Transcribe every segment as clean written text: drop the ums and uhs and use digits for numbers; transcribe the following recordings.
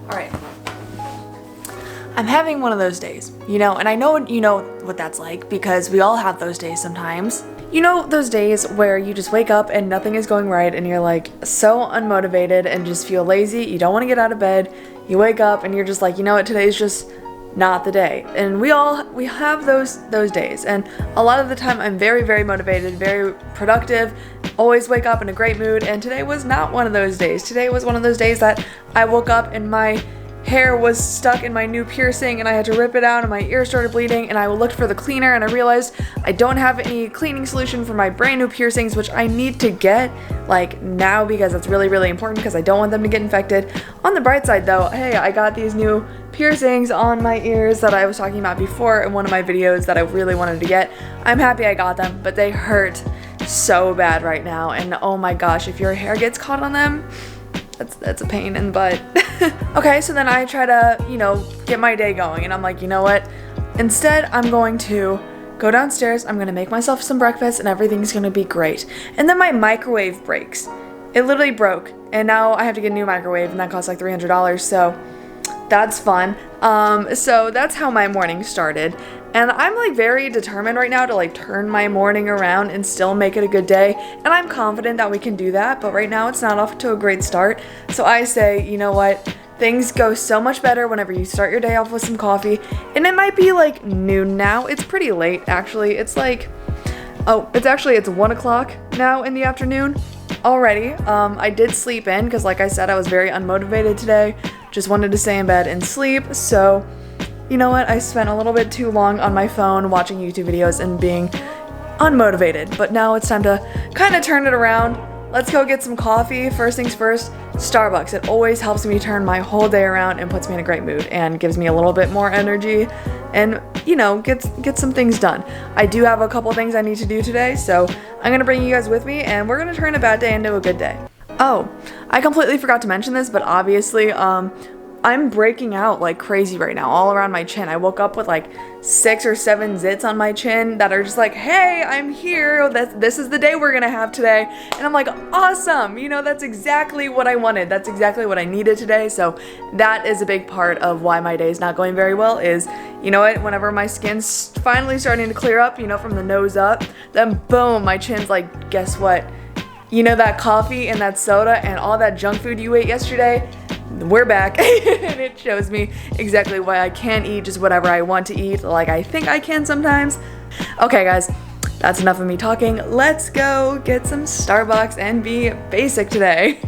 Alright. I'm having one of those days, you know, and I know you know what that's like because we all have those days sometimes. You know those days where you just wake up and nothing is going right and you're like so unmotivated and just feel lazy, you don't want to get out of bed, you wake up and you're just like, you know what, today's just not the day. And we have those days, and a lot of the time I'm very motivated, very productive, always wake up in a great mood, and today was not one of those days. Today was one of those days that I woke up and my hair was stuck in my new piercing and I had to rip it out and my ear started bleeding, and I looked for the cleaner and I realized I don't have any cleaning solution for my brand new piercings, which I need to get like now because that's really important because I don't want them to get infected. On the bright side though, hey, I got these new piercings on my ears that I was talking about before in one of my videos that I really wanted to get. I'm happy I got them, but they hurt so bad right now, and oh my gosh, if your hair gets caught on them, that's a pain in the butt. Okay, so then I try to, you know, get my day going, and I'm like, you know what? Instead, I'm going to go downstairs, I'm gonna make myself some breakfast, and everything's gonna be great. And then my microwave breaks. It literally broke, and now I have to get a new microwave, and that costs like $300, so that's fun. So that's how my morning started. And I'm like very determined right now to like turn my morning around and still make it a good day. And I'm confident that we can do that, but right now it's not off to a great start. So I say, you know what? Things go so much better whenever you start your day off with some coffee. And it might be like noon now. It's pretty late actually. It's like, it's 1 o'clock now in the afternoon already. I did sleep in because like I said, I was very unmotivated today. Just wanted to stay in bed and sleep. So you know what, I spent a little bit too long on my phone watching YouTube videos and being unmotivated, but now it's time to kind of turn it around. Let's go get some coffee. First things first, Starbucks. It always helps me turn my whole day around and puts me in a great mood and gives me a little bit more energy and, you know, get some things done. I do have a couple things I need to do today, so I'm gonna bring you guys with me and we're gonna turn a bad day into a good day. Oh, I completely forgot to mention this, but obviously, I'm breaking out like crazy right now all around my chin. I woke up with like 6 or 7 zits on my chin that are just like, hey, I'm here. This is the day we're gonna have today. And I'm like, awesome. You know, that's exactly what I wanted. That's exactly what I needed today. So that is a big part of why my day is not going very well is, you know what, whenever my skin's finally starting to clear up, you know, from the nose up, then boom, my chin's like, guess what? You know, that coffee and that soda and all that junk food you ate yesterday, we're back. And it shows me exactly why I can't eat just whatever I want to eat like I think I can sometimes. Okay guys, that's enough of me talking. Let's go get some Starbucks and be basic today.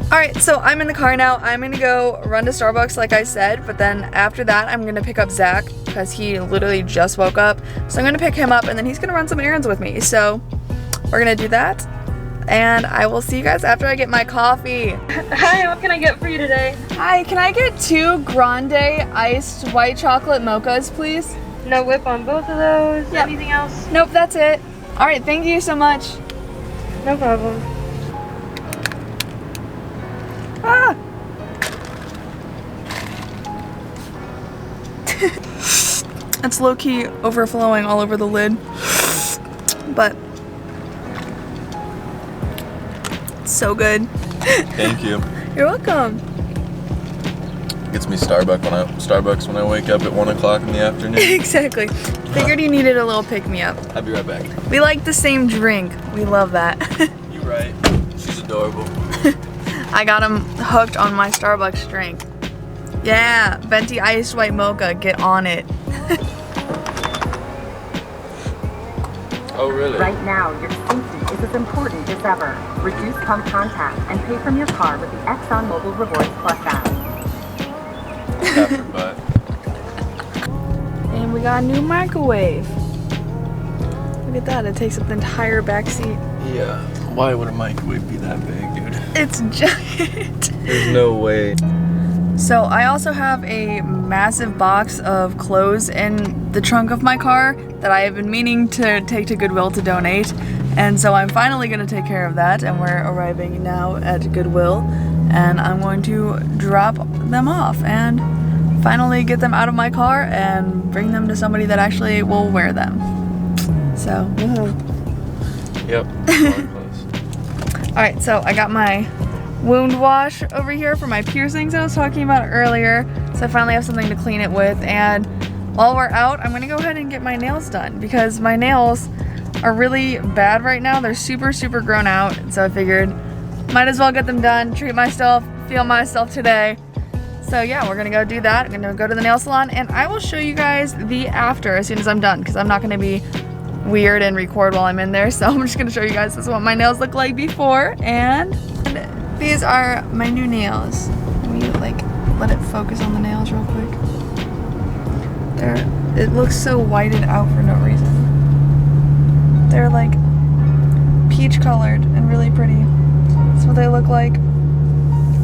Alright, so I'm in the car now. I'm gonna go run to Starbucks like I said, but then after that I'm gonna pick up Zach because he literally just woke up. So I'm gonna pick him up and then he's gonna run some errands with me. So we're gonna do that. And I will see you guys after I get my coffee. Hi, what can I get for you today? Hi, can I get 2 grande iced white chocolate mochas, please? No whip on both of those. Yep. Anything else? Nope, that's it. All right, thank you so much. No problem. Ah! It's low-key overflowing all over the lid, but so good. Thank you. You're welcome. Gets me Starbucks when I wake up at 1 o'clock in the afternoon. Exactly. Figured you needed a little pick-me-up. I'll be right back. We like the same drink. We love that. You're right. She's adorable. I got him hooked on my Starbucks drink. Yeah, venti iced white mocha. Get on it. Oh, really? Right now, your safety is as important as ever. Reduce pump contact and pay from your car with the ExxonMobil Rewards Plus app. After butt. And we got a new microwave. Look at that, it takes up the entire back seat. Yeah. Why would a microwave be that big, dude? It's giant. There's no way. So I also have a massive box of clothes in the trunk of my car that I have been meaning to take to Goodwill to donate. And so I'm finally going to take care of that, and we're arriving now at Goodwill, and I'm going to drop them off and finally get them out of my car and bring them to somebody that actually will wear them. So, woohoo. Yep. Alright, so I got my wound wash over here for my piercings I was talking about earlier. So I finally have something to clean it with, and while we're out, I'm gonna go ahead and get my nails done because my nails are really bad right now. They're super, super grown out. So I figured might as well get them done, treat myself, feel myself today. So yeah, we're gonna go do that. I'm gonna go to the nail salon and I will show you guys the after as soon as I'm done because I'm not gonna be weird and record while I'm in there. So I'm just gonna show you guys this is what my nails look like before, and these are my new nails. Let me like let it focus on the nails real quick. It looks so whited out for no reason. They're like peach colored and really pretty. That's what they look like.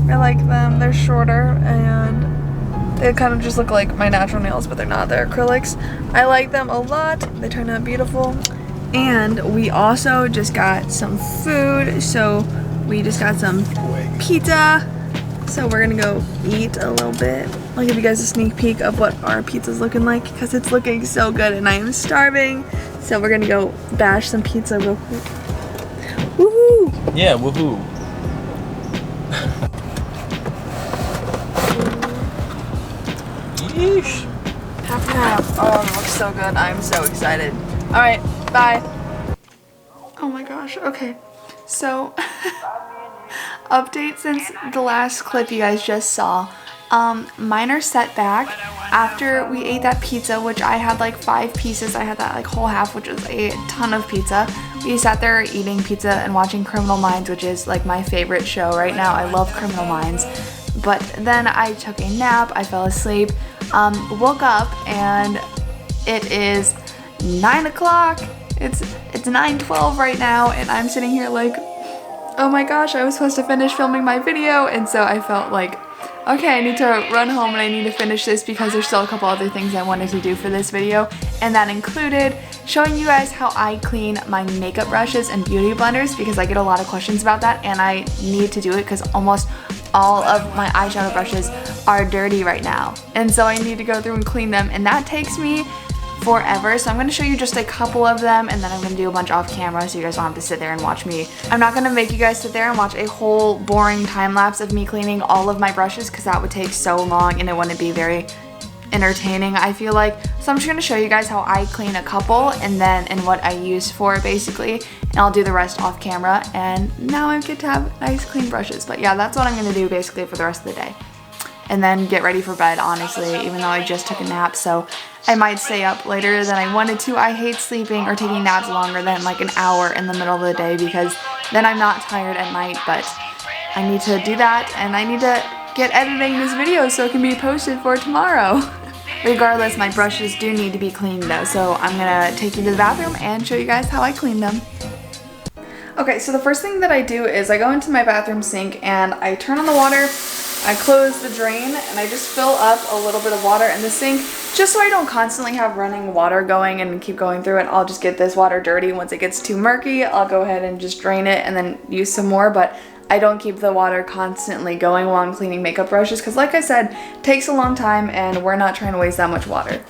I like them. They're shorter and they kind of just look like my natural nails, but they're not. They're acrylics. I like them a lot. They turn out beautiful. And we also just got some food. So we just got some pizza. So we're gonna go eat a little bit. I'll give you guys a sneak peek of what our pizza's looking like because it's looking so good and I am starving. So we're gonna go bash some pizza real quick. Woohoo! Yeah, woohoo. Yeesh. Half and half. Oh, it looks so good. I'm so excited. Alright, bye. Oh my gosh, okay. So, update since the last clip you guys just saw. Minor setback. After we ate that pizza, which I had like 5 pieces, I had that like whole half, which was a ton of pizza. We sat there eating pizza and watching Criminal Minds, which is like my favorite show right now. I love Criminal Minds. But then I took a nap, I fell asleep, woke up, and it is 9 o'clock. It's 9:12 right now, and I'm sitting here like, oh my gosh, I was supposed to finish filming my video, and so I felt like, okay, I need to run home and I need to finish this because there's still a couple other things I wanted to do for this video, and that included showing you guys how I clean my makeup brushes and beauty blenders because I get a lot of questions about that, and I need to do it because almost all of my eyeshadow brushes are dirty right now, and so I need to go through and clean them, and that takes me forever. So I'm going to show you just a couple of them, and then I'm going to do a bunch off camera so you guys don't have to sit there and watch me. I'm not going to make you guys sit there and watch a whole boring time lapse of me cleaning all of my brushes because that would take so long and it wouldn't be very entertaining, I feel like. So I'm just going to show you guys how I clean a couple and what I use for it basically, and I'll do the rest off camera, and now I get to have nice clean brushes. But yeah, that's what I'm going to do basically for the rest of the day. And then get ready for bed, honestly, even though I just took a nap, so I might stay up later than I wanted to. I hate sleeping or taking naps longer than like an hour in the middle of the day because then I'm not tired at night, but I need to do that, and I need to get editing this video so it can be posted for tomorrow. Regardless, my brushes do need to be cleaned though, so I'm gonna take you to the bathroom and show you guys how I clean them. Okay, so the first thing that I do is I go into my bathroom sink and I turn on the water, I close the drain, and I just fill up a little bit of water in the sink just so I don't constantly have running water going and keep going through it. I'll just get this water dirty. Once it gets too murky, I'll go ahead and just drain it and then use some more, but I don't keep the water constantly going while I'm cleaning makeup brushes because, like I said, it takes a long time and we're not trying to waste that much water.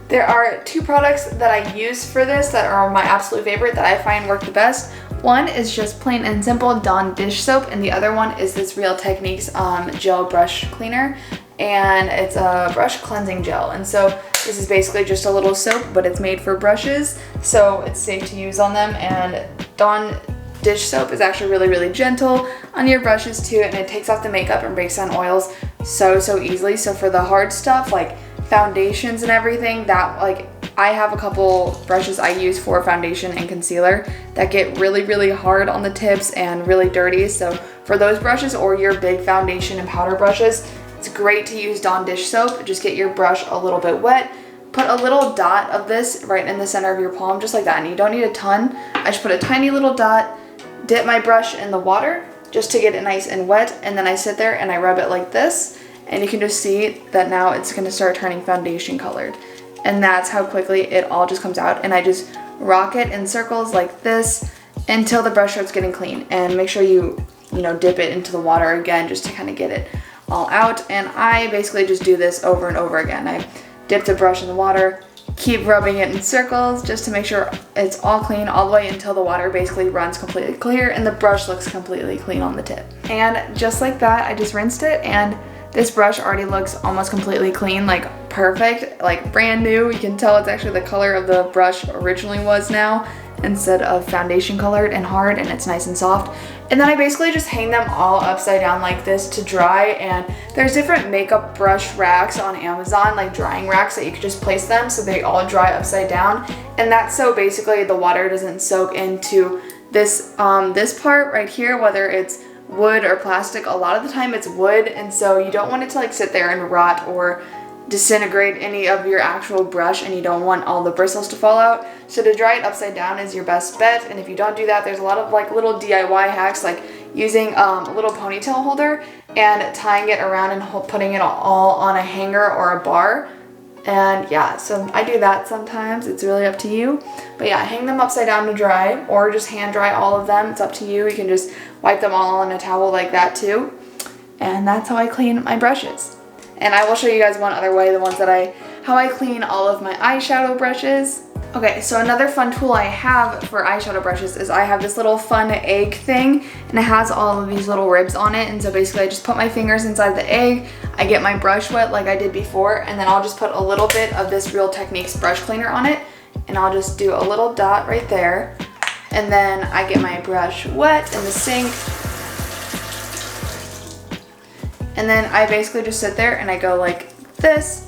There are 2 products that I use for this that are my absolute favorite that I find work the best. One is just plain and simple Dawn dish soap, and the other one is this Real Techniques gel brush cleaner, and it's a brush cleansing gel. And so this is basically just a little soap, but it's made for brushes, so it's safe to use on them. And Dawn dish soap is actually really, really gentle on your brushes too, and it takes off the makeup and breaks down oils so easily. So for the hard stuff like foundations and everything, that like I have a couple brushes I use for foundation and concealer that get really, really hard on the tips and really dirty. So for those brushes or your big foundation and powder brushes, it's great to use Dawn dish soap. Just get your brush a little bit wet, put a little dot of this right in the center of your palm, just like that. And you don't need a ton. I just put a tiny little dot, dip my brush in the water just to get it nice and wet, and then I sit there and I rub it like this, and you can just see that now it's going to start turning foundation colored. And that's how quickly it all just comes out. And I just rock it in circles like this until the brush starts getting clean. And make sure you dip it into the water again just to kind of get it all out. And I basically just do this over and over again. I dip the brush in the water, keep rubbing it in circles just to make sure it's all clean all the way until the water basically runs completely clear and the brush looks completely clean on the tip. And just like that, I just rinsed it, and this brush already looks almost completely clean, like perfect, like brand new. You can tell it's actually the color of the brush originally was now, instead of foundation colored and hard, and it's nice and soft. And then I basically just hang them all upside down like this to dry, and there's different makeup brush racks on Amazon, like drying racks that you could just place them so they all dry upside down. And that's so basically the water doesn't soak into this this part right here, whether it's wood or plastic. A lot of the time it's wood, and so you don't want it to like sit there and rot or disintegrate any of your actual brush, and you don't want all the bristles to fall out. So to dry it upside down is your best bet, and if you don't do that, there's a lot of like little DIY hacks, like using a little ponytail holder and tying it around and putting it all on a hanger or a bar. And yeah, so I do that sometimes. It's really up to you. But yeah, hang them upside down to dry, or just hand dry all of them. It's up to you. You can just wipe them all on a towel like that too. And that's how I clean my brushes. And I will show you guys one other way, how I clean all of my eyeshadow brushes. Okay, so another fun tool I have for eyeshadow brushes is I have this little fun egg thing, and it has all of these little ribs on it. And so basically I just put my fingers inside the egg, I get my brush wet like I did before, and then I'll just put a little bit of this Real Techniques brush cleaner on it, and I'll just do a little dot right there. And then I get my brush wet in the sink, and then I basically just sit there and I go like this,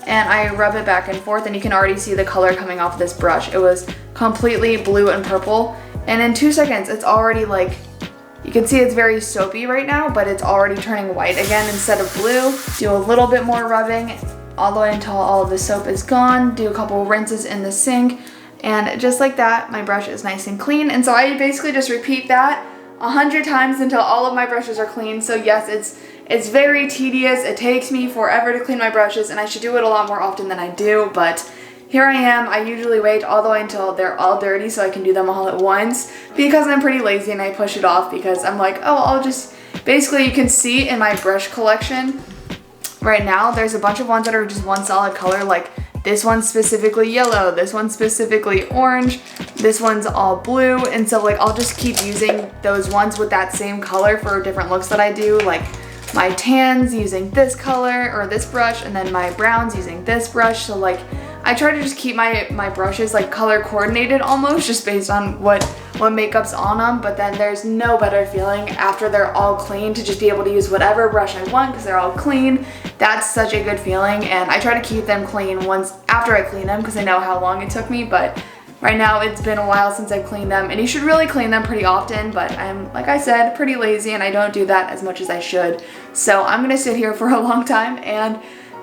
and I rub it back and forth, and you can already see the color coming off this brush. It was completely blue and purple, and in 2 seconds it's already like, you can see it's very soapy right now, but it's already turning white again instead of blue. Do a little bit more rubbing all the way until all of the soap is gone. Do a couple rinses in the sink, and just like that, my brush is nice and clean. And so I basically just repeat that 100 times until all of my brushes are clean. So yes, it's very tedious. It takes me forever to clean my brushes, and I should do it a lot more often than I do, but here I am. I usually wait all the way until they're all dirty so I can do them all at once, because I'm pretty lazy and I push it off because I'm like, oh, I'll just, basically you can see in my brush collection right now, there's a bunch of ones that are just one solid color, like this one's specifically yellow, this one's specifically orange, this one's all blue, and so like I'll just keep using those ones with that same color for different looks that I do, like my tans using this color or this brush, and then my browns using this brush. So like I try to just keep my brushes like color coordinated almost, just based on what makeup's on them. But then there's no better feeling after they're all clean to just be able to use whatever brush I want because they're all clean. That's such a good feeling, and I try to keep them clean once after I clean them because I know how long it took me. But right now it's been a while since I've cleaned them, and you should really clean them pretty often, but I'm, like I said, pretty lazy and I don't do that as much as I should. So I'm gonna sit here for a long time and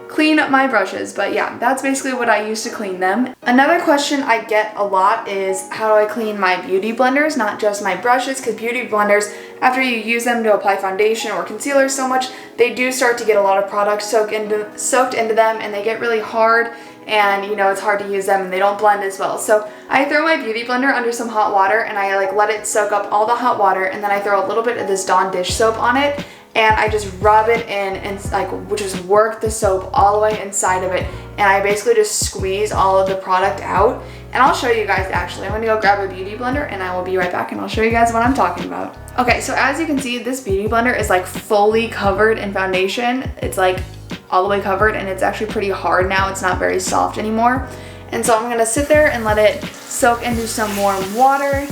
clean my brushes. But yeah, that's basically what I use to clean them. Another question I get a lot is how do I clean my beauty blenders, not just my brushes, because beauty blenders, after you use them to apply foundation or concealer so much, they do start to get a lot of product soaked into them, and they get really hard, and you know, it's hard to use them and they don't blend as well. So I throw my beauty blender under some hot water and I like let it soak up all the hot water, and then I throw a little bit of this Dawn dish soap on it, and I just rub it in and like just work the soap all the way inside of it, and I basically just squeeze all of the product out. And I'll show you guys actually. I'm gonna go grab a beauty blender and I will be right back and I'll show you guys what I'm talking about. Okay, so as you can see, this beauty blender is like fully covered in foundation. It's like all the way covered, and it's actually pretty hard now. It's not very soft anymore. And so I'm gonna sit there and let it soak into some warm water.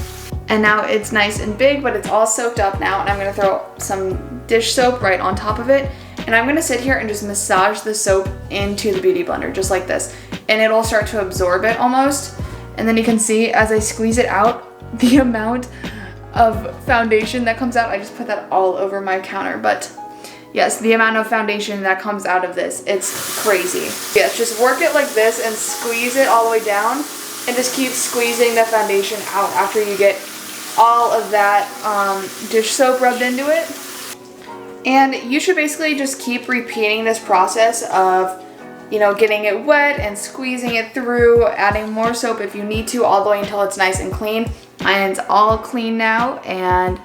And now it's nice and big, but it's all soaked up now, and I'm gonna throw some dish soap right on top of it. And I'm gonna sit here and just massage the soap into the beauty blender, just like this. And it'll start to absorb it almost. And then you can see as I squeeze it out, the amount of foundation that comes out. I just put that all over my counter, but yes, the amount of foundation that comes out of this, it's crazy. Yes, just work it like this and squeeze it all the way down, and just keep squeezing the foundation out after you get all of that dish soap rubbed into it. And you should basically just keep repeating this process of, you know, getting it wet and squeezing it through, adding more soap if you need to, all the way until it's nice and clean. And it's all clean now and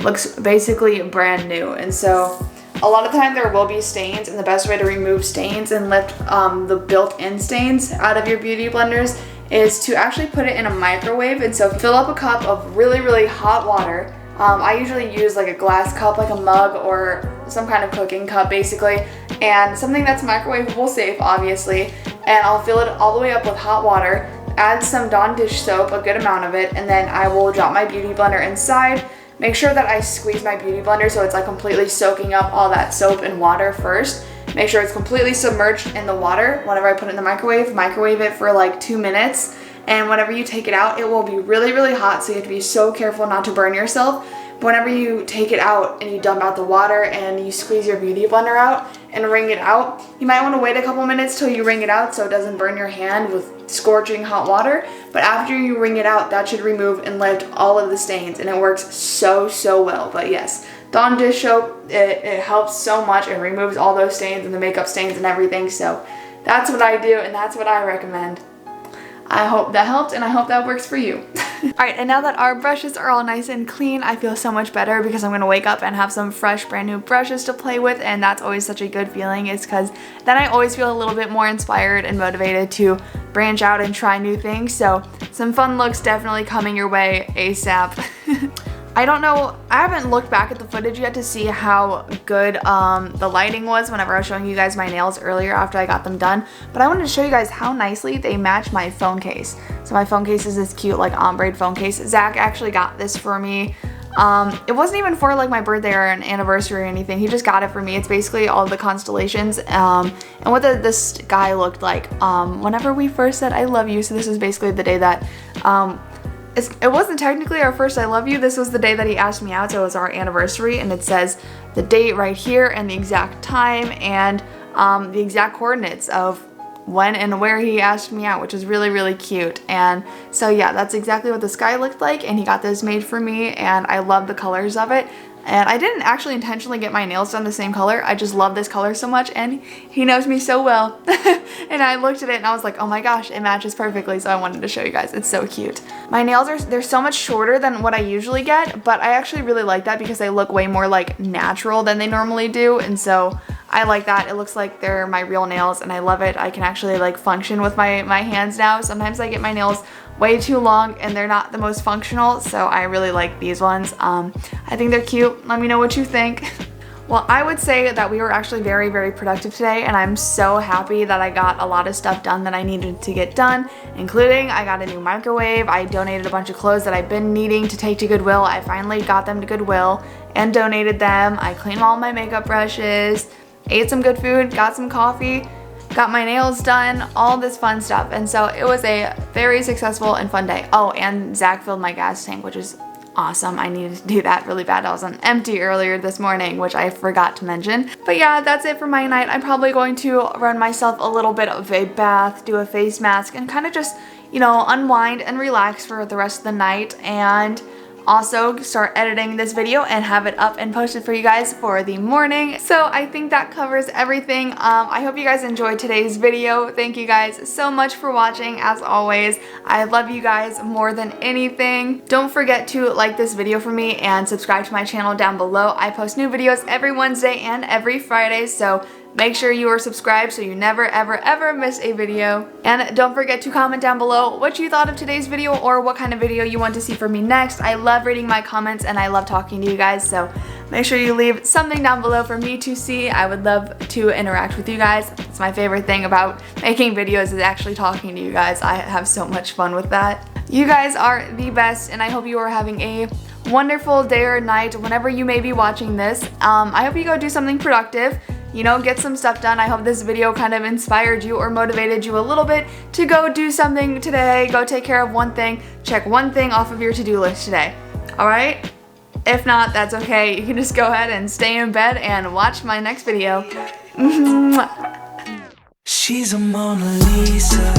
looks basically brand new. And so A lot of the time there will be stains, and the best way to remove stains and lift the built-in stains out of your beauty blenders is to actually put it in a microwave. And so fill up a cup of really, really hot water. I usually use like a glass cup, like a mug or some kind of cooking cup basically, and something that's microwavable safe obviously, and I'll fill it all the way up with hot water, add some Dawn dish soap, a good amount of it, and then I will drop my beauty blender inside. Make sure that I squeeze my beauty blender so it's like completely soaking up all that soap and water first. Make sure it's completely submerged in the water. Whenever I put it in the microwave it for like 2 minutes. And whenever you take it out, it will be really, really hot, so you have to be so careful not to burn yourself. But whenever you take it out and you dump out the water and you squeeze your beauty blender out and wring it out, you might want to wait a couple minutes till you wring it out so it doesn't burn your hand with scorching hot water. But after you wring it out, that should remove and lift all of the stains, and it works so, so well. But yes, Dawn dish soap, it helps so much. It removes all those stains and the makeup stains and everything. So that's what I do, and that's what I recommend. I hope that helped, and I hope that works for you. Alright, and now that our brushes are all nice and clean, I feel so much better because I'm going to wake up and have some fresh, brand new brushes to play with, and that's always such a good feeling. It's because then I always feel a little bit more inspired and motivated to branch out and try new things. So some fun looks definitely coming your way ASAP. I don't know, I haven't looked back at the footage yet to see how good the lighting was whenever I was showing you guys my nails earlier after I got them done, but I wanted to show you guys how nicely they match my phone case. So my phone case is this cute like ombre phone case. Zach actually got this for me. It wasn't even for like my birthday or an anniversary or anything. He just got it for me. It's basically all the constellations and what this guy looked like whenever we first said I love you. So this is basically the day that it wasn't technically our first I love you. This was the day that he asked me out, so it was our anniversary, and it says the date right here and the exact time and the exact coordinates of when and where he asked me out, which is really, really cute. And so yeah, that's exactly what the sky looked like, and he got this made for me, and I love the colors of it. And I didn't actually intentionally get my nails done the same color. I just love this color so much, and he knows me so well. And I looked at it and I was like, oh my gosh, it matches perfectly, so I wanted to show you guys. It's so cute. My nails they're so much shorter than what I usually get, but I actually really like that because they look way more like natural than they normally do, and so I like that. It looks like they're my real nails, and I love it. I can actually like function with my hands now. Sometimes I get my nails way too long and they're not the most functional, so I really like these ones. I think they're cute. Let me know what you think. Well, I would say that we were actually very, very productive today, and I'm so happy that I got a lot of stuff done that I needed to get done, including I got a new microwave, I donated a bunch of clothes that I've been needing to take to Goodwill. I finally got them to Goodwill and donated them. I cleaned all my makeup brushes, ate some good food, got some coffee, got my nails done, all this fun stuff. And so it was a very successful and fun day. Oh, and Zach filled my gas tank, which is awesome. I needed to do that really bad. I was on empty earlier this morning, which I forgot to mention. But yeah, that's it for my night. I'm probably going to run myself a little bit of a bath, do a face mask, and kind of just, you know, unwind and relax for the rest of the night, and also start editing this video and have it up and posted for you guys for the morning. So I think that covers everything. I hope you guys enjoyed today's video. Thank you guys so much for watching. As always, I love you guys more than anything. Don't forget to like this video for me and subscribe to my channel down below. I post new videos every Wednesday and every Friday, so make sure you are subscribed so you never, ever, ever miss a video. And don't forget to comment down below what you thought of today's video or what kind of video you want to see from me next. I love reading my comments and I love talking to you guys, so make sure you leave something down below for me to see. I would love to interact with you guys. It's my favorite thing about making videos is actually talking to you guys. I have so much fun with that. You guys are the best, and I hope you are having a wonderful day or night whenever you may be watching this. I hope you go do something productive. You know, get some stuff done. I hope this video kind of inspired you or motivated you a little bit to go do something today, go take care of one thing, check one thing off of your to-do list today. Alright? If not, that's okay. You can just go ahead and stay in bed and watch my next video. She's a Mona Lisa.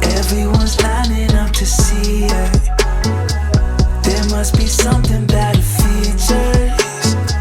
Everyone's lining up to see her. There must be something